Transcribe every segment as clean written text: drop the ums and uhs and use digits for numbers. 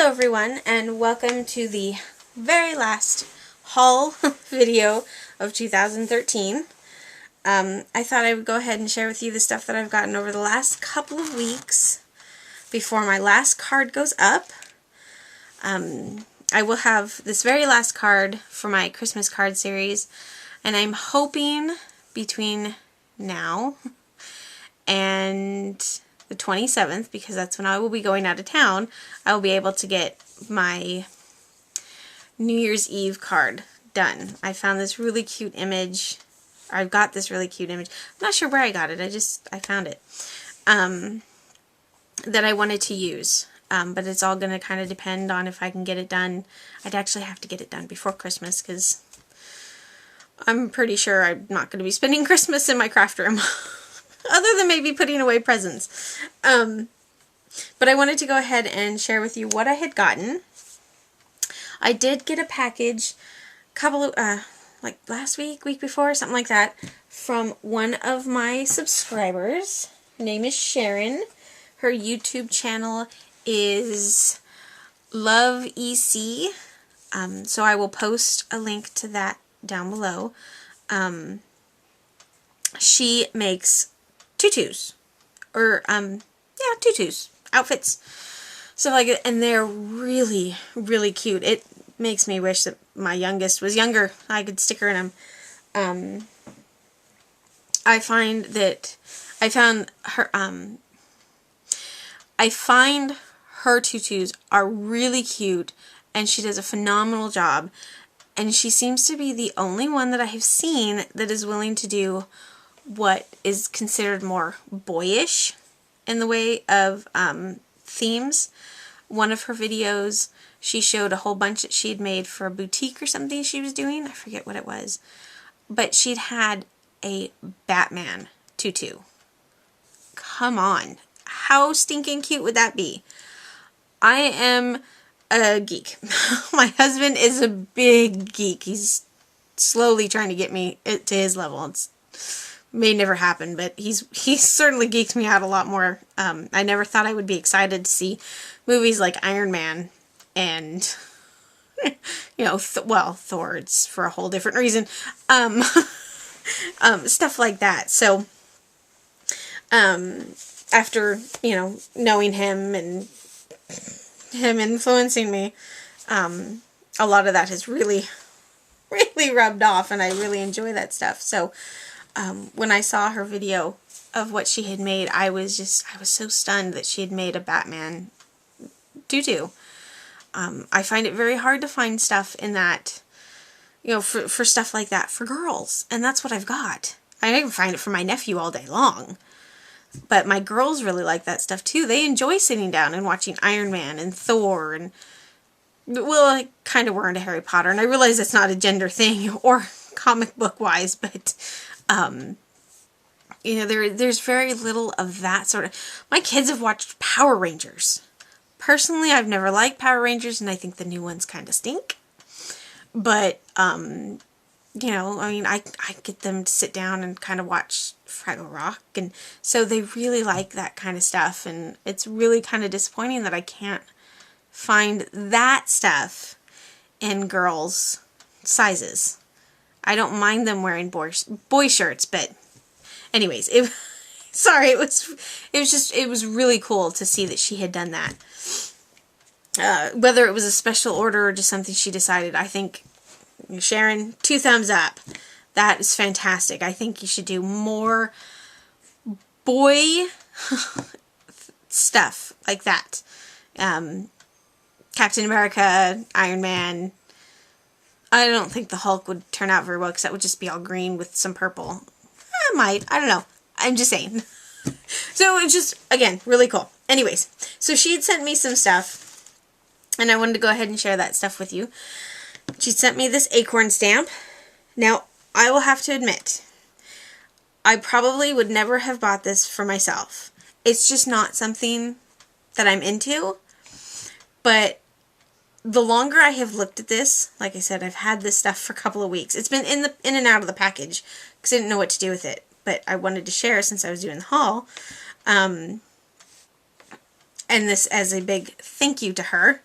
Hello everyone, and welcome to the very last haul video of 2013. I thought I would go ahead and share with you the stuff that I've gotten over the last couple of weeks before my last card goes up. I will have this very last card for my Christmas card series, and I'm hoping between now and the 27th, because that's when I will be going out of town, I will be able to get my New Year's Eve card done. I found this really cute image. I've got this really cute image. I'm not sure where I got it. I found it. That I wanted to use. But it's all going to kind of depend on if I can get it done. I'd actually have to get it done before Christmas, because I'm pretty sure I'm not going to be spending Christmas in my craft room. Other than maybe putting away presents. But I wanted to go ahead and share with you what I had gotten. I did get a package like last week, week before, something like that, from one of my subscribers. Her name is Sharon. Her YouTube channel is Love EC. So I will post a link to that down below. She makes tutus, or tutus, outfits, stuff like it, and they're really, really cute. It makes me wish that my youngest was younger. I could stick her in them. I find her tutus are really cute, and she does a phenomenal job, and she seems to be the only one that I have seen that is willing to do what is considered more boyish in the way of themes. One of her videos, she showed a whole bunch that she had made for a boutique or something she was doing. I forget what it was. But she'd had a Batman tutu. Come on. How stinking cute would that be? I am a geek. My husband is a big geek. He's slowly trying to get me to his level. It's may never happen, but he certainly geeks me out a lot more. I never thought I would be excited to see movies like Iron Man and, Thor, it's for a whole different reason. Stuff like that. So, after, knowing him and him influencing me, a lot of that has really, really rubbed off, and I really enjoy that stuff. So, when I saw her video of what she had made, I was so stunned that she had made a Batman tutu. I find it very hard to find stuff in that, for stuff like that for girls, and that's what I've got. I can find it for my nephew all day long, but my girls really like that stuff too. They enjoy sitting down and watching Iron Man and Thor, and I kind of were into Harry Potter, and I realize it's not a gender thing or comic book wise, but there's very little of that sort of. My kids have watched Power Rangers. Personally, I've never liked Power Rangers, and I think the new ones kind of stink. But, I get them to sit down and kind of watch Fraggle Rock, and so they really like that kind of stuff, and it's really kind of disappointing that I can't find that stuff in girls' sizes. I don't mind them wearing boy shirts, but anyways, it was really cool to see that she had done that. Whether it was a special order or just something she decided, I think, Sharon, 2 thumbs up. That is fantastic. I think you should do more boy stuff like that. Captain America, Iron Man. I don't think the Hulk would turn out very well, because that would just be all green with some purple. I might. I don't know. I'm just saying. So it's just, again, really cool. Anyways, so she had sent me some stuff, and I wanted to go ahead and share that stuff with you. She sent me this acorn stamp. Now, I will have to admit, I probably would never have bought this for myself. It's just not something that I'm into, but the longer I have looked at this, like I said, I've had this stuff for a couple of weeks. It's been in and out of the package because I didn't know what to do with it. But I wanted to share since I was doing the haul. And this as a big thank you to her.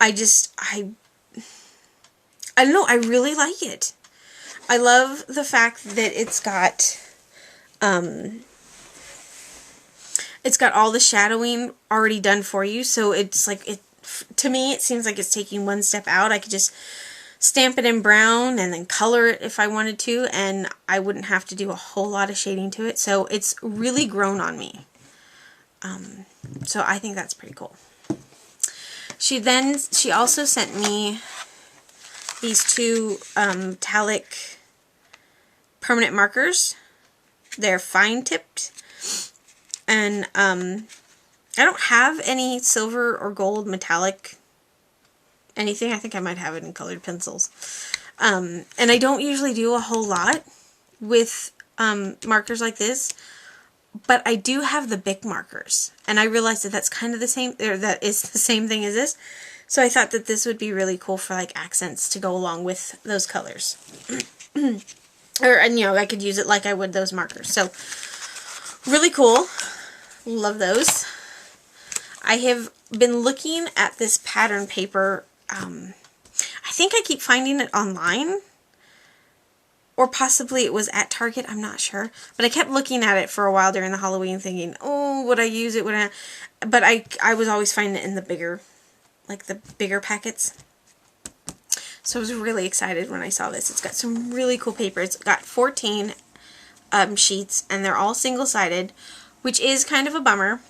I don't know, I really like it. I love the fact that it's got all the shadowing already done for you, so it's like, to me it seems like it's taking one step out. I could just stamp it in brown and then color it if I wanted to, and I wouldn't have to do a whole lot of shading to it, so it's really grown on me. So I think that's pretty cool. She also sent me these two metallic permanent markers. They're fine tipped, and I don't have any silver or gold metallic anything. I think I might have it in colored pencils. And I don't usually do a whole lot with markers like this, but I do have the Bic markers, and I realized that that's kind of the same, or that is the same thing as this. So I thought that this would be really cool for like accents to go along with those colors. And you know, I could use it like I would those markers. So really cool. Love those. I have been looking at this pattern paper. I think I keep finding it online, or possibly it was at Target, I'm not sure. But I kept looking at it for a while during the Halloween thinking, oh, would I use it? Would I? But I was always finding it in the bigger, like the bigger packets. So I was really excited when I saw this. It's got some really cool paper. It's got 14 sheets, and they're all single-sided, which is kind of a bummer.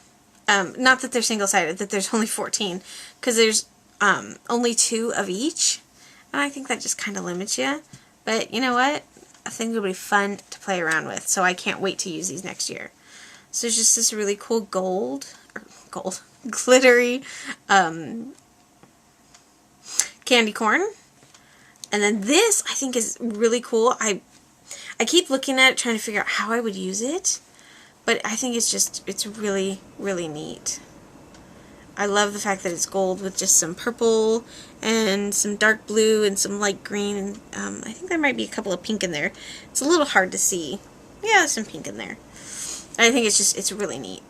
Not that they're single-sided, that there's only 14, because there's only 2 of each, and I think that just kind of limits you. But you know what? I think it'll be fun to play around with, so I can't wait to use these next year. So there's just this really cool glittery candy corn. And then this, I think, is really cool. I keep looking at it, trying to figure out how I would use it, but I think it's really, really neat. I love the fact that it's gold with just some purple and some dark blue and some light green, and I think there might be a couple of pink in there. It's a little hard to see. Yeah, there's some pink in there. I think it's really neat.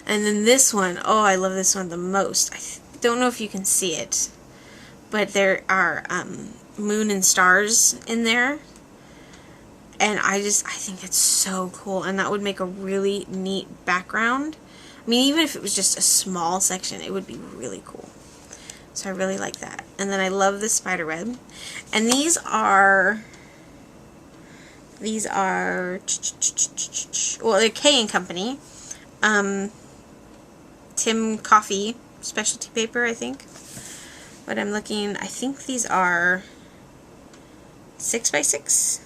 And then this one, oh, I love this one the most. I don't know if you can see it, but there are moon and stars in there, and I think it's so cool, and that would make a really neat background. I mean, even if it was just a small section, it would be really cool. So I really like that. And then I love this spider web. And these are, well, they're K & Company. Tim Coffee specialty paper, I think. But I'm looking, I think these are 6x6.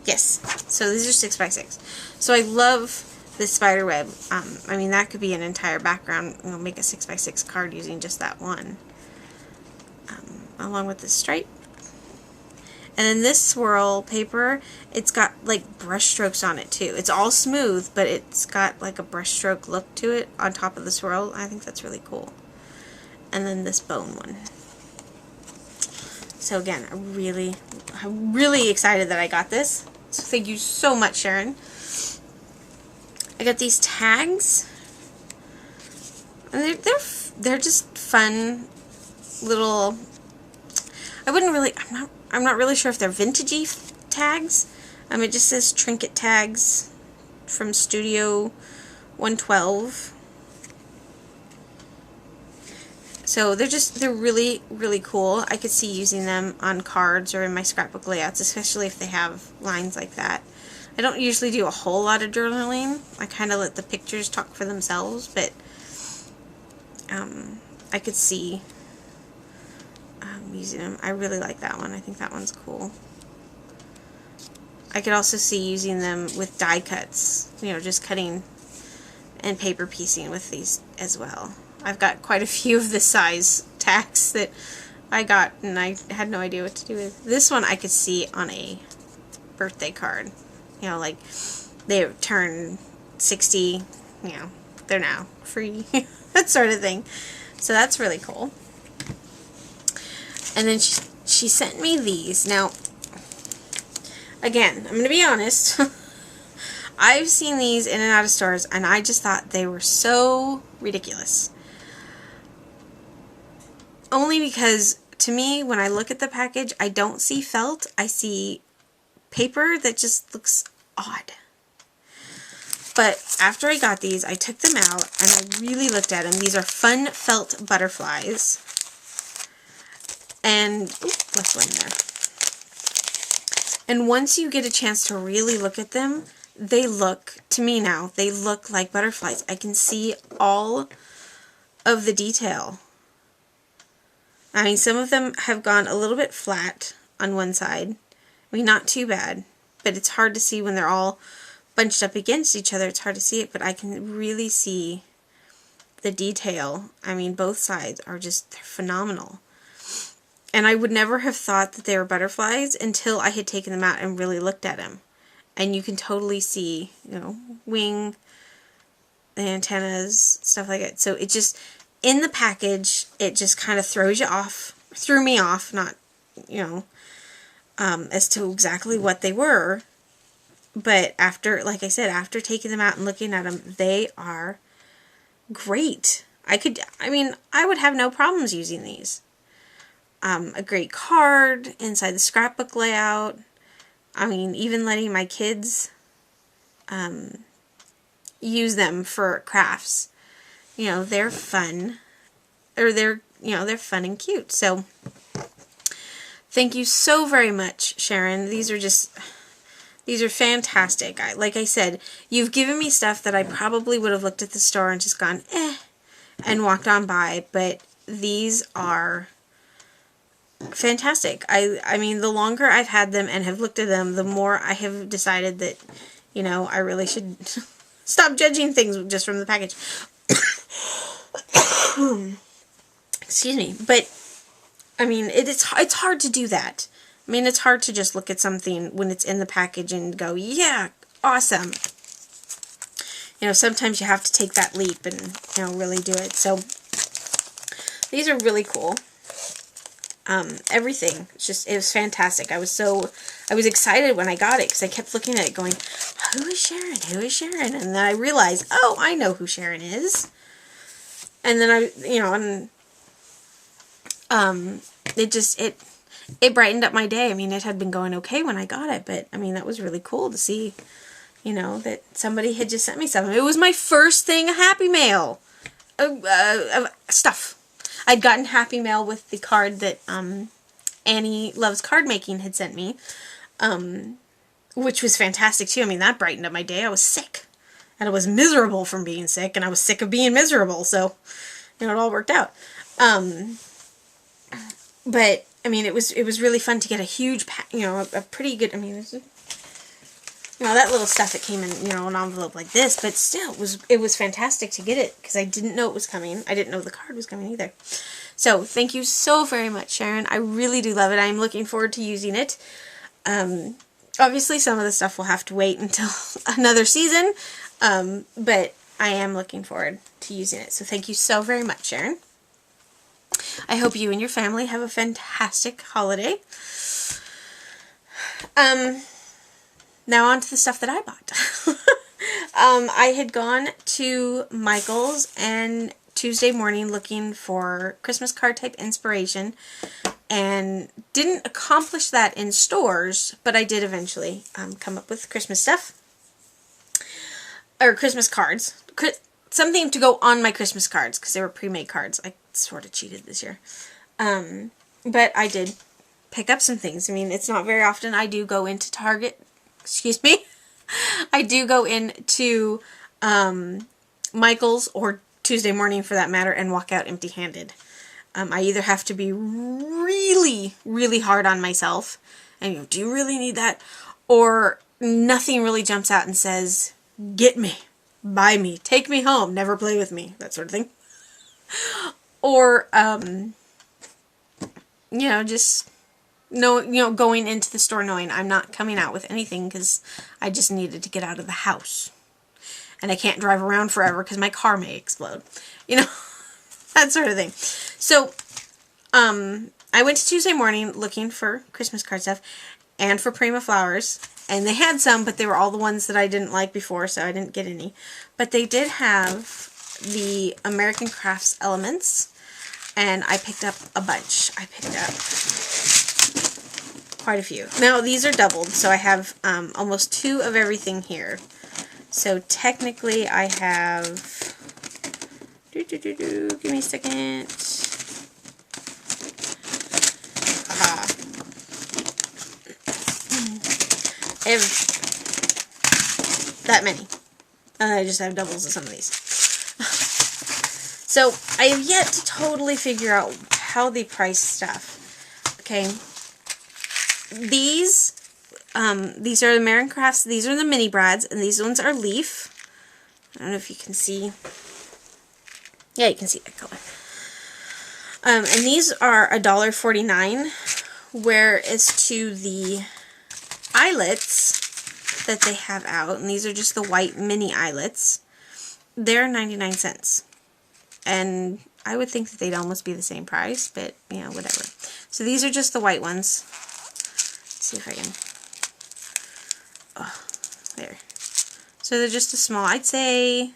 Yes, so these are 6x6. So I love this spider web. I mean, that could be an entire background. We'll make a 6x6 card using just that one. Along with this stripe. And then this swirl paper, it's got like brush strokes on it too. It's all smooth, but it's got like a brush stroke look to it on top of the swirl. I think that's really cool. And then this bone one. So again, I'm really excited that I got this. So thank you so much, Sharon. I got these tags. And they're just fun little. I'm not really sure if they're vintagey tags. It just says trinket tags from Studio 112. So they're really, really cool. I could see using them on cards or in my scrapbook layouts, especially if they have lines like that. I don't usually do a whole lot of journaling. I kind of let the pictures talk for themselves, but I could see using them. I really like that one. I think that one's cool. I could also see using them with die cuts, you know, just cutting and paper piecing with these as well. I've got quite a few of this size tags that I got, and I had no idea what to do with. This one I could see on a birthday card. You know, like, they turn 60, you know, they're now free, that sort of thing. So that's really cool. And then she sent me these. Now, again, I'm going to be honest. I've seen these in and out of stores, and I just thought they were so ridiculous. only because to me, when I look at the package, I don't see felt. I see paper that just looks odd. But after I got these, I took them out and I really looked at them. These are fun felt butterflies. And, left one in there. And once you get a chance to really look at them, they look, to me now, they look like butterflies. I can see all of the detail. I mean, some of them have gone a little bit flat on one side. I mean, not too bad, but it's hard to see when they're all bunched up against each other. It's hard to see it, but I can really see the detail. I mean, both sides are just, they're phenomenal. And I would never have thought that they were butterflies until I had taken them out and really looked at them. And you can totally see, you know, wing, the antennas, stuff like that. So it just, in the package, it just kind of throws you off, threw me off, not, you know, as to exactly what they were. But after, like I said, after taking them out and looking at them, they are great. I would have no problems using these. A great card inside the scrapbook layout. I mean, even letting my kids use them for crafts. You know, they're fun. Or they're fun and cute. So, thank you so very much, Sharon. These are fantastic. Like I said, you've given me stuff that I probably would have looked at the store and just gone, and walked on by. But these are fantastic. I mean, the longer I've had them and have looked at them, the more I have decided that, you know, I really should stop judging things just from the package. Excuse me. But, I mean, it's hard to do that. I mean, it's hard to just look at something when it's in the package and go, yeah, awesome. You know, sometimes you have to take that leap and, you know, really do it. So, these are really cool. Everything. It was fantastic. I was excited when I got it because I kept looking at it going, who is Sharon? Who is Sharon? And then I realized, oh, I know who Sharon is. And then it brightened up my day. I mean, it had been going okay when I got it, but I mean, that was really cool to see, you know, that somebody had just sent me something. It was my first thing, a Happy Mail of stuff. I'd gotten Happy Mail with the card that Annie Loves Card Making had sent me, which was fantastic too. I mean, that brightened up my day. I was sick, and I was miserable from being sick, and I was sick of being miserable, so, you know, it all worked out. But, I mean, it was really fun to get a huge, a pretty good, I mean, you know, that little stuff that came in, you know, an envelope like this, but still, it was fantastic to get it, because I didn't know it was coming. I didn't know the card was coming either. So, thank you so very much, Sharon. I really do love it. I'm looking forward to using it. Obviously, some of the stuff will have to wait until another season, but I am looking forward to using it. So, thank you so very much, Sharon. I hope you and your family have a fantastic holiday. Now on to the stuff that I bought. I had gone to Michael's and Tuesday morning looking for Christmas card type inspiration and didn't accomplish that in stores, but I did eventually come up with Christmas stuff. Or Christmas cards. Something to go on my Christmas cards because they were pre-made cards. I sort of cheated this year. But I did pick up some things. I mean, it's not very often I do go into Target. Excuse me. I do go into Michael's or Tuesday morning for that matter and walk out empty-handed. I either have to be really, really hard on myself and go, do you really need that? Or nothing really jumps out and says, get me, buy me, take me home, never play with me, that sort of thing. Or, you know, just going into the store knowing I'm not coming out with anything because I just needed to get out of the house. And I can't drive around forever because my car may explode. You know, that sort of thing. So, I went to Tuesday morning looking for Christmas card stuff and for Prima flowers. And they had some, but they were all the ones that I didn't like before, so I didn't get any. But they did have the American Crafts Elements. and I picked up a bunch. I picked up quite a few. Now, these are doubled, so I have almost 2 of everything here. So, technically, I have... Give me a second. Aha. I have that many. I just have doubles of some of these. So, I have yet to totally figure out how they price stuff. Okay. These are the Marin Crafts. These are the mini brads, and these ones are leaf. I don't know if you can see. Yeah, you can see that color. And these are $1.49, whereas to the eyelets that they have out, and these are just the white mini eyelets, they're 99 cents. And I would think that they'd almost be the same price, but, you know, whatever. So these are just the white ones. Let's see if I can... Oh, there. So they're just a small, I'd say,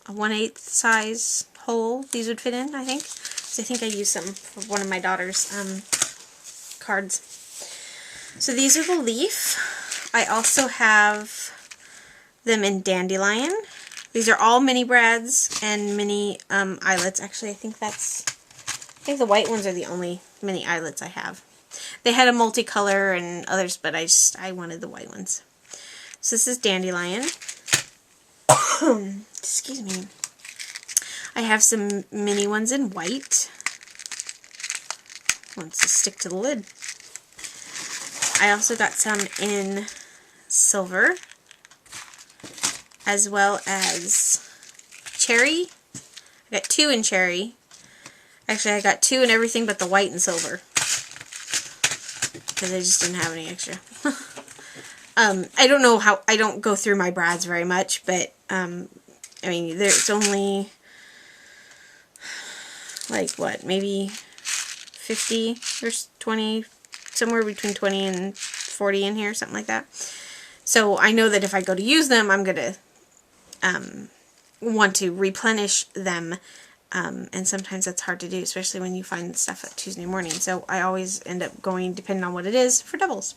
a 1/8 size hole these would fit in, I think. So I think I used some for one of my daughter's cards. So these are the leaf. I also have them in dandelion. These are all mini brads and mini eyelets. Actually, I think the white ones are the only mini eyelets I have. They had a multicolor and others, but I wanted the white ones. So this is dandelion. Excuse me. I have some mini ones in white. Wants to stick to the lid. I also got some in silver, as well as cherry. I got 2 in cherry. Actually, I got 2 in everything but the white and silver, because I just didn't have any extra. I don't know how, I don't go through my brads very much, but, I mean, there's only, like, what, maybe 50, there's 20, somewhere between 20 and 40 in here, something like that. So I know that if I go to use them, I'm going to want to replenish them, and sometimes that's hard to do, especially when you find stuff at Tuesday morning. So I always end up going, depending on what it is, for doubles.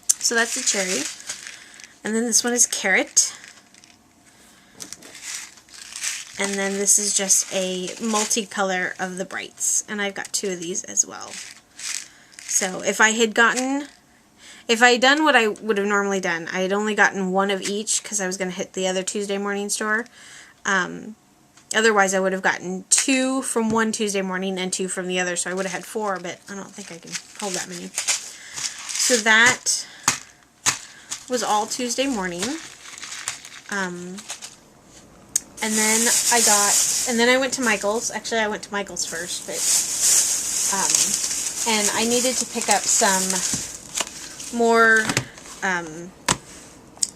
So that's the cherry. And then this one is carrot. And then this is just a multicolor of the brights. And I've got 2 of these as well. So if I had done what I would have normally done, I had only gotten 1 of each because I was going to hit the other Tuesday morning store. Otherwise I would have gotten 2 from one Tuesday morning and 2 from the other, so I would have had 4, but I don't think I can hold that many. So that was all Tuesday morning. And then I went to Michael's. Actually, I went to Michael's first, but, and I needed to pick up some more,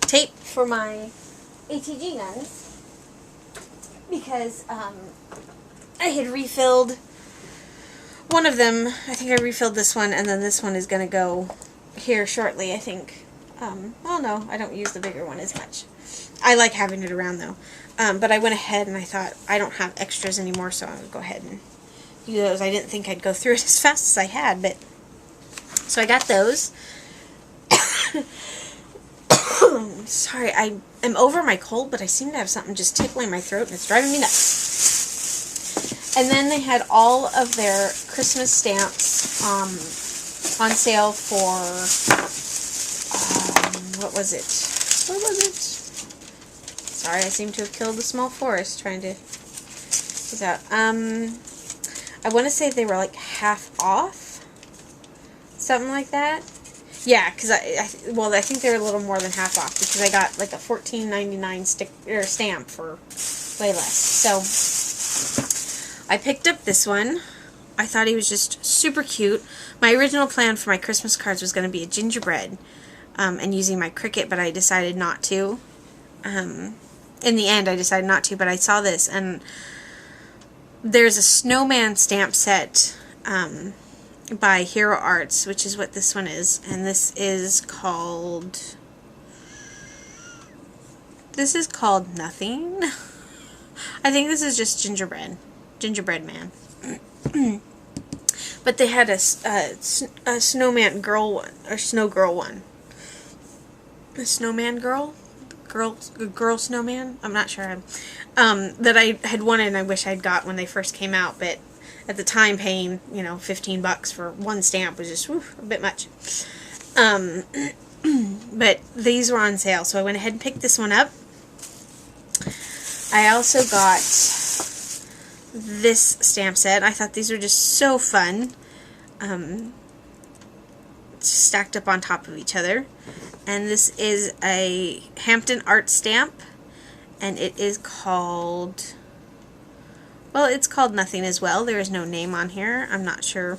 tape for my ATG guns, because, I had refilled one of them. I think I refilled this one, and then this one is going to go here shortly, I think. Well, no, I don't use the bigger one as much. I like having it around, though. But I went ahead and I thought, I don't have extras anymore, so I would go ahead and use those. I didn't think I'd go through it as fast as I had, but... So I got those. Sorry, I am over my cold, but I seem to have something just tickling my throat, and it's driving me nuts. And then they had all of their Christmas stamps on sale for... what was it? Sorry, I seem to have killed a small forest trying to get out. I want to say they were like half off, something like that. Yeah, because I think they were a little more than half off, because I got like a $14.99 stamp for way less. So I picked up this one. I thought he was just super cute. My original plan for my Christmas cards was going to be a gingerbread. And using my Cricut, but I decided not to. In the end, I decided not to, but I saw this, and there's a snowman stamp set by Hero Arts, which is what this one is, and this is called Nothing. I think this is just gingerbread man. But they had a snowman girl one, or snow girl one. A snowman girl? Girl snowman? I'm not sure. That I had wanted and I wish I'd got when they first came out, but at the time paying, $15 for one stamp was just a bit much. But these were on sale, so I went ahead and picked this one up. I also got this stamp set. I thought these were just so fun. Stacked up on top of each other. And this is a Hampton Art stamp. And it is called... Well, it's called nothing as well. There is no name on here. I'm not sure.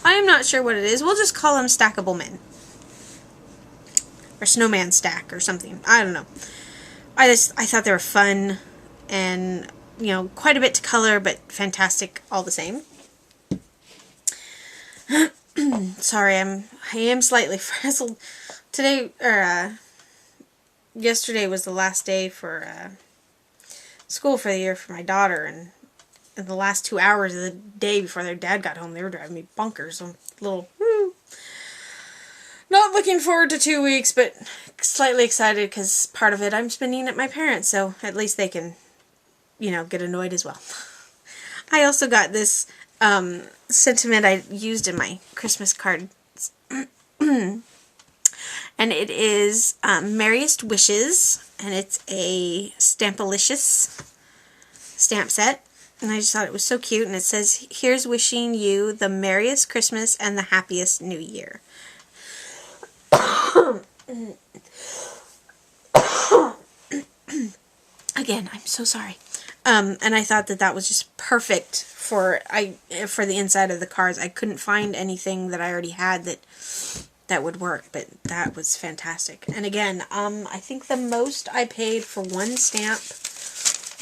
I am not sure what it is. We'll just call them Stackable Men. Or Snowman Stack or something. I don't know. I thought they were fun and, quite a bit to color, but fantastic all the same. Sorry, I am slightly frazzled. Today, or yesterday was the last day for school for the year for my daughter, and in the last 2 hours of the day before their dad got home, they were driving me bonkers. I'm a little, not looking forward to 2 weeks, but slightly excited because part of it I'm spending at my parents', so at least they can, get annoyed as well. I also got this sentiment I used in my Christmas cards. And it is Merriest Wishes, and it's a Stampalicious stamp set. And I just thought it was so cute, and it says, "Here's wishing you the merriest Christmas and the happiest New Year." Again, I'm so sorry. And I thought that was just perfect for the inside of the cards. I couldn't find anything that I already had that would work, but that was fantastic. And again, I think the most I paid for one stamp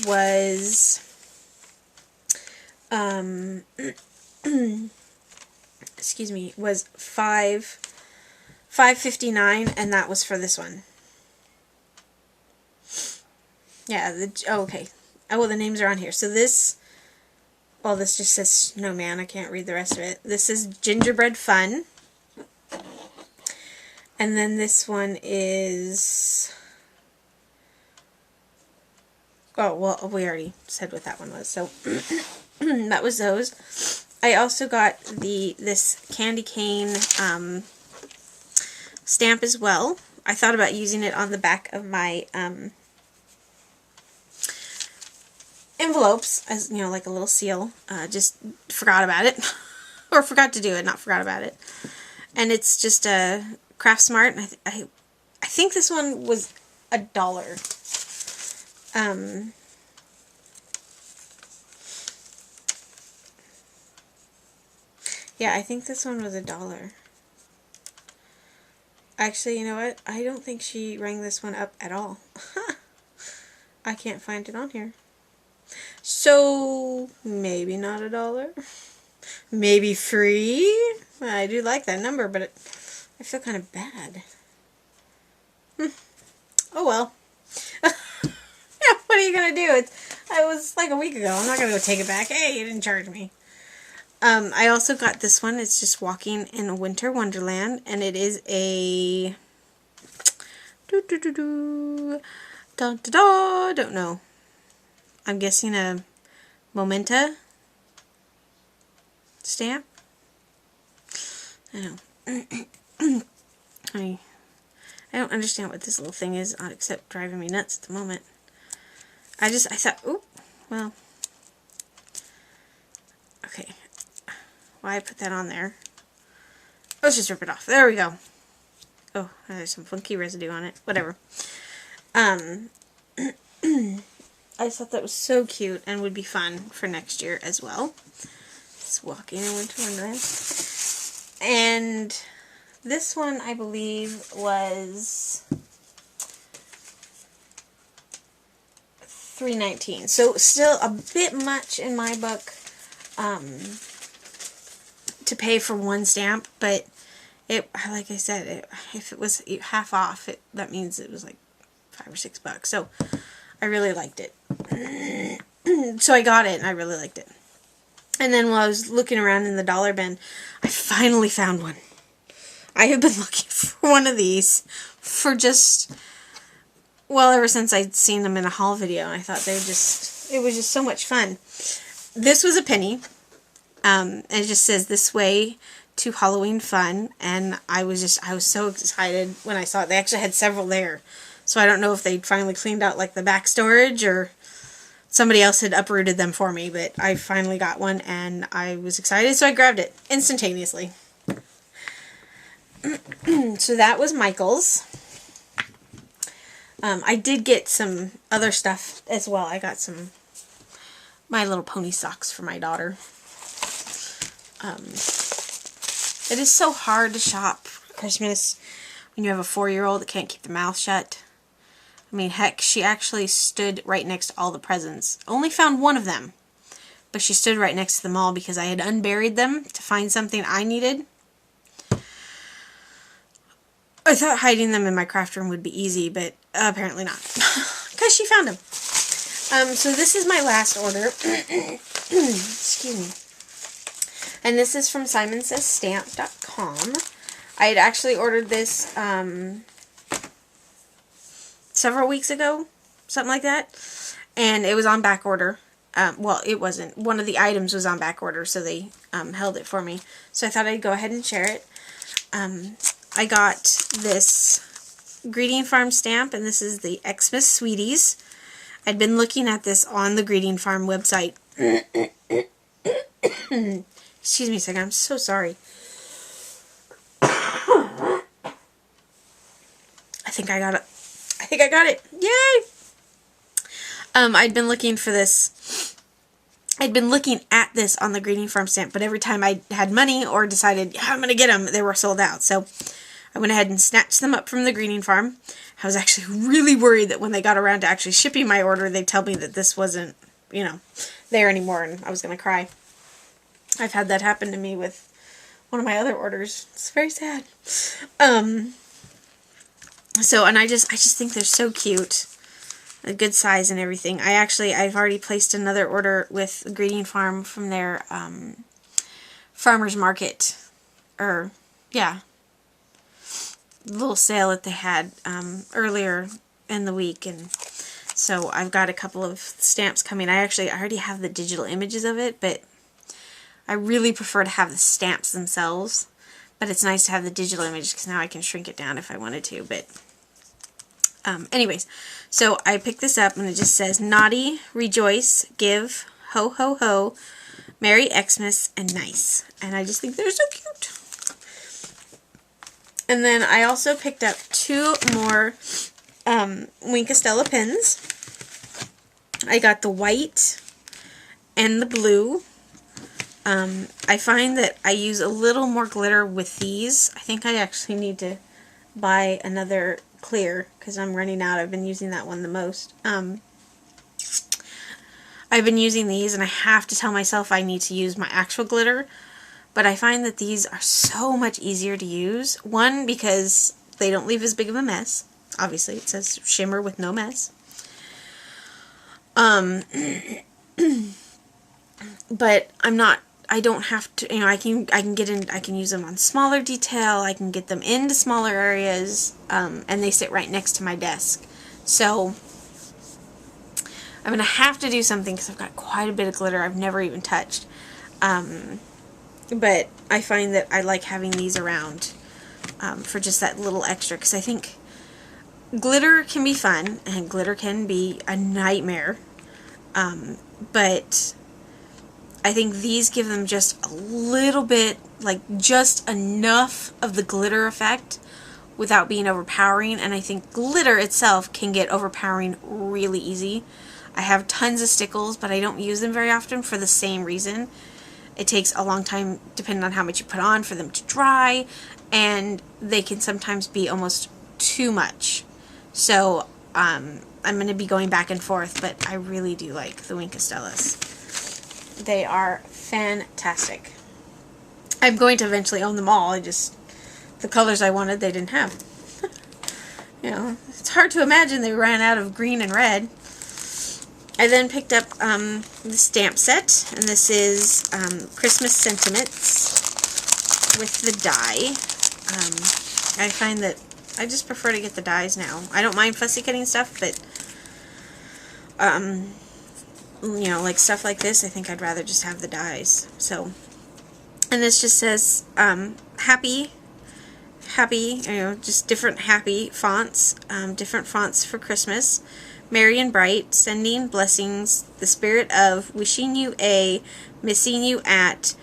was excuse me, was $5.59, and that was for this one. Yeah, okay. Oh, well, the names are on here. So this just says Snowman. I can't read the rest of it. This is Gingerbread Fun. And then this one is... Oh, well, we already said what that one was. So, that was those. I also got this candy cane stamp as well. I thought about using it on the back of my envelopes as, like a little seal. Just forgot about it. Or forgot to do it, not forgot about it. And it's just a Craft Smart, and I think this one was $1. Yeah, I think this one was $1. Actually, you know what? I don't think she rang this one up at all. I can't find it on here. So, maybe not $1. Maybe free? I do like that number, but I feel kind of bad. Oh well. Yeah, what are you going to do? It was like a week ago. I'm not going to go take it back. Hey, you didn't charge me. I also got this one. It's just Walking in a Winter Wonderland, and it is a... Don't know. I'm guessing a Momenta stamp. I don't know. I don't understand what this little thing is, except driving me nuts at the moment. I thought, oh, well, okay. Why I put that on there? Let's just rip it off. There we go. Oh, there's some funky residue on it. Whatever. I just thought that was so cute and would be fun for next year as well. It's Walking in Winter Wonderland. And this one, I believe, was $3.19. So still a bit much in my book to pay for one stamp, but like I said, if it was half off, that means it was like $5 or $6. So I really liked it. So I got it, and I really liked it. And then while I was looking around in the dollar bin, I finally found one. I have been looking for one of these for just, well, ever since I'd seen them in a haul video. I thought it was just so much fun. This was a penny. And it just says, "This way to Halloween fun." And I was so excited when I saw it. They actually had several there. So I don't know if they'd finally cleaned out like the back storage or somebody else had uprooted them for me, but I finally got one and I was excited, so I grabbed it instantaneously. So that was Michael's. I did get some other stuff as well. I got some My Little Pony socks for my daughter. It is so hard to shop for Christmas when you have a 4-year-old that can't keep their mouth shut. I mean, heck, she actually stood right next to all the presents. Only found one of them, but she stood right next to them all because I had unburied them to find something I needed. I thought hiding them in my craft room would be easy, but apparently not, because she found them. So this is my last order. Excuse me. And this is from SimonsSaysStamp.com. I had actually ordered this several weeks ago, something like that, and it was on back order. Well, it wasn't. One of the items was on back order, so they held it for me. So I thought I'd go ahead and share it. I got this Greeting Farm stamp, and this is the Xmas Sweeties. I'd been looking at this on the Greeting Farm website. Excuse me a second, I'm so sorry. I think I got it. Yay! I'd been looking for this. I'd been looking at this on the Greeting Farm stamp, but every time I had money or decided, yeah, I'm going to get them, they were sold out. So I went ahead and snatched them up from the Greeting Farm. I was actually really worried that when they got around to actually shipping my order, they'd tell me that this wasn't, there anymore, and I was going to cry. I've had that happen to me with one of my other orders. It's very sad. So, and I just think they're so cute. A good size and everything. I've already placed another order with Greeting Farm from their farmer's market. Little sale that they had earlier in the week. And so I've got a couple of stamps coming. I already have the digital images of it, but I really prefer to have the stamps themselves. But it's nice to have the digital image because now I can shrink it down if I wanted to. But anyways, so I picked this up and it just says, "Naughty, rejoice, give, ho ho ho, Merry Xmas, and nice." And I just think they're so cute. And then I also picked up 2 more Wink of Stella pins. I got the white and the blue. I find that I use a little more glitter with these. I think I actually need to buy another clear because I'm running out. I've been using that one the most. I've been using these and I have to tell myself I need to use my actual glitter, but I find that these are so much easier to use. One, because they don't leave as big of a mess. Obviously, it says shimmer with no mess. But I don't have to, I can use them on smaller detail, I can get them into smaller areas, and they sit right next to my desk. So I'm going to have to do something because I've got quite a bit of glitter I've never even touched. But I find that I like having these around for just that little extra, because I think glitter can be fun and glitter can be a nightmare. But I think these give them just a little bit, like just enough of the glitter effect without being overpowering. And I think glitter itself can get overpowering really easy. I have tons of stickles, but I don't use them very often for the same reason. It takes a long time, depending on how much you put on, for them to dry, and they can sometimes be almost too much. So I'm going to be going back and forth, but I really do like the Wink of Stellas. They are fantastic. I'm going to eventually own them all. The colors I wanted, they didn't have. It's hard to imagine they ran out of green and red. I then picked up the stamp set, and this is Christmas Sentiments with the die. I find that I just prefer to get the dies now. I don't mind fussy cutting stuff, but you know, like stuff like this, I think I'd rather just have the dies. So, and this just says happy, you know, just different happy fonts, different fonts for Christmas. Merry and bright, sending blessings, the spirit of, wishing you a, missing you at,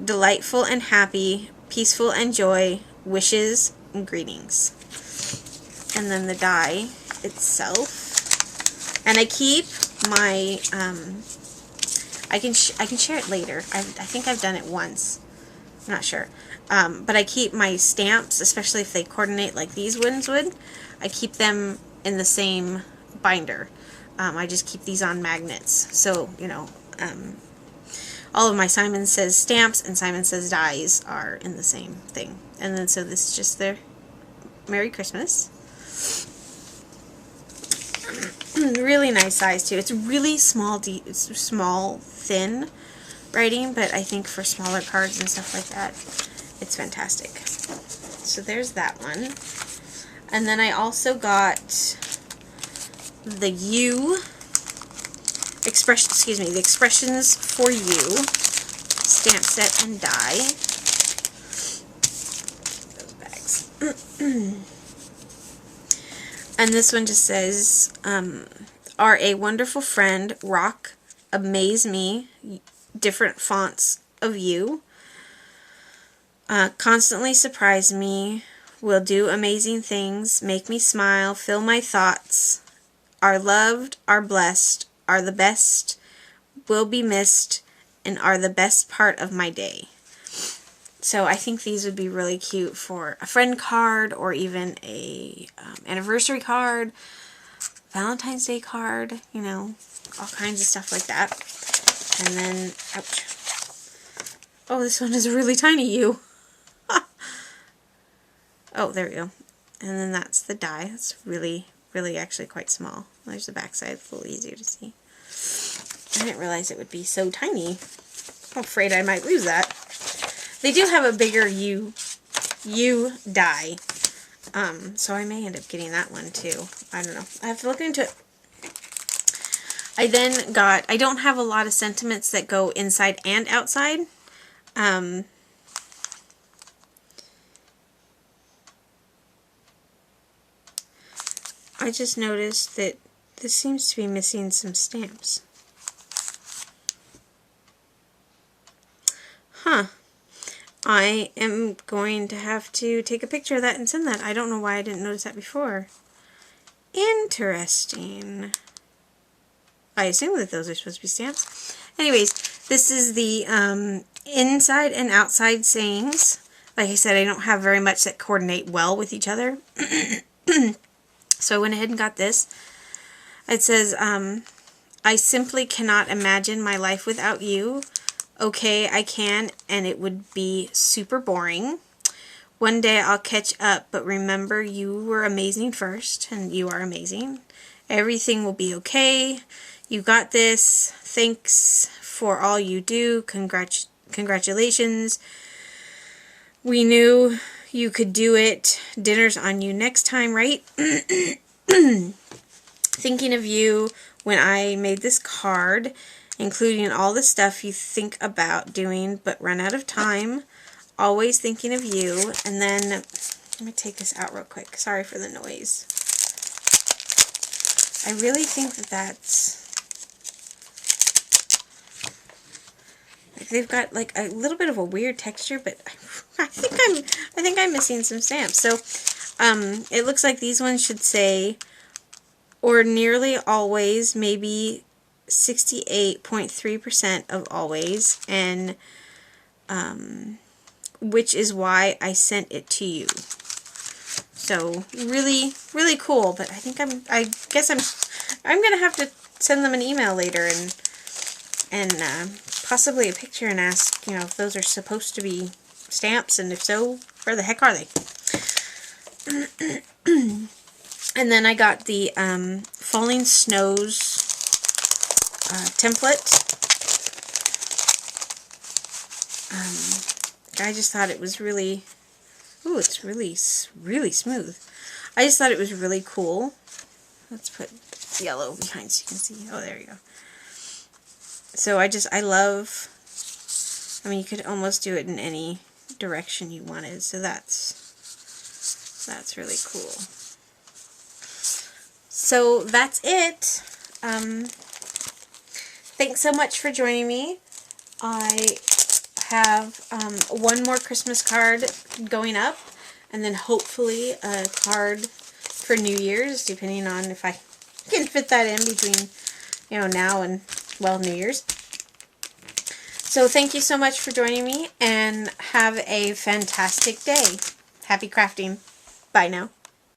delightful and happy, peaceful and joy, wishes and greetings. And then the die itself. And I keep my, I can share it later. I think I've done it once. I'm not sure. But I keep my stamps, especially if they coordinate like these ones would, I keep them in the same binder. I just keep these on magnets. So, you know, all of my Simon Says stamps and Simon Says dies are in the same thing. And then so this is just their Merry Christmas. Really nice size too. It's really small, it's small, thin writing, but I think for smaller cards and stuff like that, it's fantastic. So there's that one. And then I also got the the Expressions for You stamp set and die. Those bags. And this one just says, are a wonderful friend, rock, amaze me, different fonts of you, constantly surprise me, will do amazing things, make me smile, fill my thoughts, are loved, are blessed, are the best, will be missed, and are the best part of my day. So I think these would be really cute for a friend card, or even a anniversary card, Valentine's Day card, you know, all kinds of stuff like that. And then, ouch. Oh, this one is a really tiny U. Oh, there we go. And then that's the die. It's really actually quite small. There's the back side. It's a little easier to see. I didn't realize it would be so tiny. I'm afraid I might lose that. They do have a bigger U die. So I may end up getting that one too. I don't know. I have to look into it. I then got, I don't have a lot of sentiments that go inside and outside. I just noticed that this seems to be missing some stamps. Huh. I am going to have to take a picture of that and send that. I don't know why I didn't notice that before. Interesting. I assume that those are supposed to be stamps. Anyways, this is the inside and outside sayings. Like I said, I don't have very much that coordinate well with each other. So I went ahead and got this. It says, I simply cannot imagine my life without you. Okay, I can, and it would be super boring. One day I'll catch up, but remember you were amazing first, and you are amazing. Everything will be okay. You got this. Thanks for all you do. Congratulations. We knew you could do it. Dinner's on you next time, right? Thinking of you when I made this card, including all the stuff you think about doing but run out of time. Always thinking of you. And then, let me take this out real quick. Sorry for the noise. I really think that that's, like, they've got like a little bit of a weird texture, but I think I'm missing some stamps. So, it looks like these ones should say, or nearly always, maybe 68.3% of always, and which is why I sent it to you. So really cool. But I guess I'm gonna have to send them an email later and possibly a picture and ask, you know, if those are supposed to be stamps, and if so, where the heck are they? And then I got the Falling Snows template. I just thought it was really, ooh, it's really smooth. I just thought it was really cool. Let's put yellow behind so you can see. Oh, there you go. So I love, I mean, you could almost do it in any direction you wanted, so that's really cool. So that's it. Thanks so much for joining me. I have one more Christmas card going up, and then hopefully a card for New Year's, depending on if I can fit that in between, now and, well, New Year's. So thank you so much for joining me, and have a fantastic day. Happy crafting. Bye now.